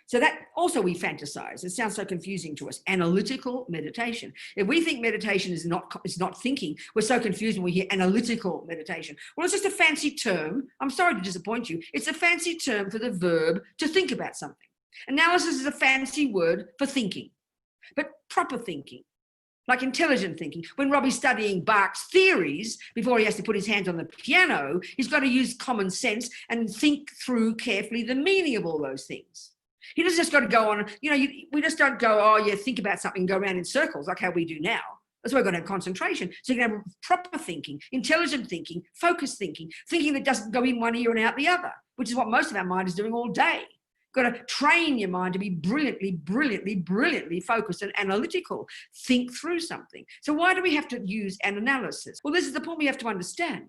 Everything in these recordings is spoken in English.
So that also we fantasize. It sounds so confusing to us. Analytical meditation. If we think meditation is not thinking, we're so confused when we hear analytical meditation. Well, it's just a fancy term. I'm sorry to disappoint you. It's a fancy term for the verb to think about something. Analysis is a fancy word for thinking, but proper thinking, like intelligent thinking. When Robbie's studying Bach's theories, before he has to put his hands on the piano, he's got to use common sense and think through carefully the meaning of all those things. He doesn't just got to go on, we just don't go, oh yeah, think about something and go around in circles like how we do now. That's why we've got to have concentration. So you can have proper thinking, intelligent thinking, focused thinking, thinking that doesn't go in one ear and out the other, which is what most of our mind is doing all day. Got to train your mind to be brilliantly focused and analytical. Think through something. So why do we have to use an analysis? Well, this is the point we have to understand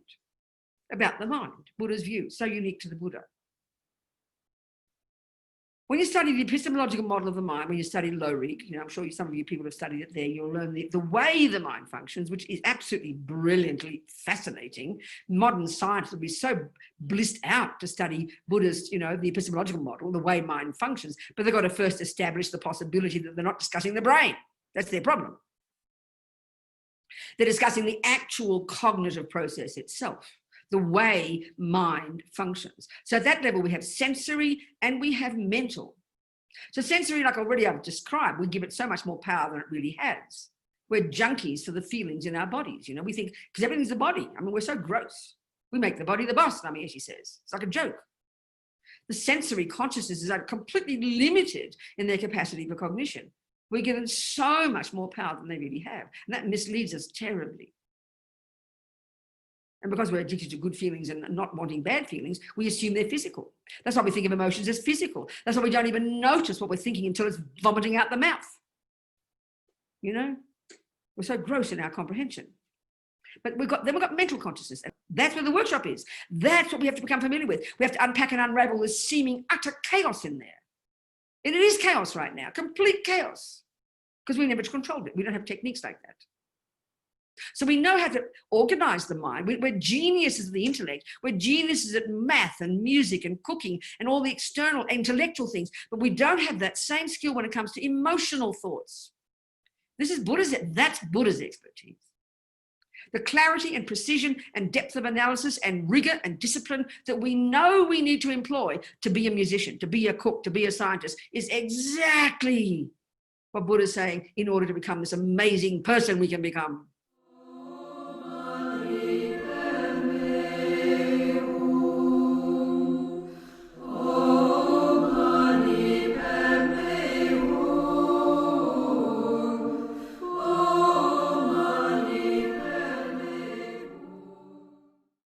about the mind, Buddha's view, so unique to the Buddha. When you study the epistemological model of the mind, when you study Lorig, I'm sure some of you people have studied it there, you'll learn the way the mind functions, which is absolutely brilliantly fascinating. Modern science will be so blissed out to study Buddha's, the epistemological model, the way mind functions, but they've got to first establish the possibility that they're not discussing the brain. That's their problem. They're discussing the actual cognitive process itself, the way mind functions. So at that level, we have sensory and we have mental. So sensory, like already I've described, we give it so much more power than it really has. We're junkies for the feelings in our bodies. We think, because everything's the body. We're so gross. We make the body the boss, she says. It's like a joke. The sensory consciousnesses are completely limited in their capacity for cognition. We're given so much more power than they really have. And that misleads us terribly. And because we're addicted to good feelings and not wanting bad feelings, we assume they're physical. That's why we think of emotions as physical. That's why we don't even notice what we're thinking until it's vomiting out the mouth. We're so gross in our comprehension. But we've got mental consciousness. That's where the workshop is. That's what we have to become familiar with. We have to unpack and unravel this seeming utter chaos in there. And it is chaos right now, complete chaos, because we never controlled it. We don't have techniques like that. So we know how to organize the mind. We're geniuses of the intellect. We're geniuses at math and music and cooking and all the external intellectual things, but we don't have that same skill when it comes to emotional thoughts. That's Buddha's expertise. The clarity and precision and depth of analysis and rigor and discipline that we know we need to employ to be a musician, to be a cook, to be a scientist is exactly what Buddha's saying in order to become this amazing person we can become.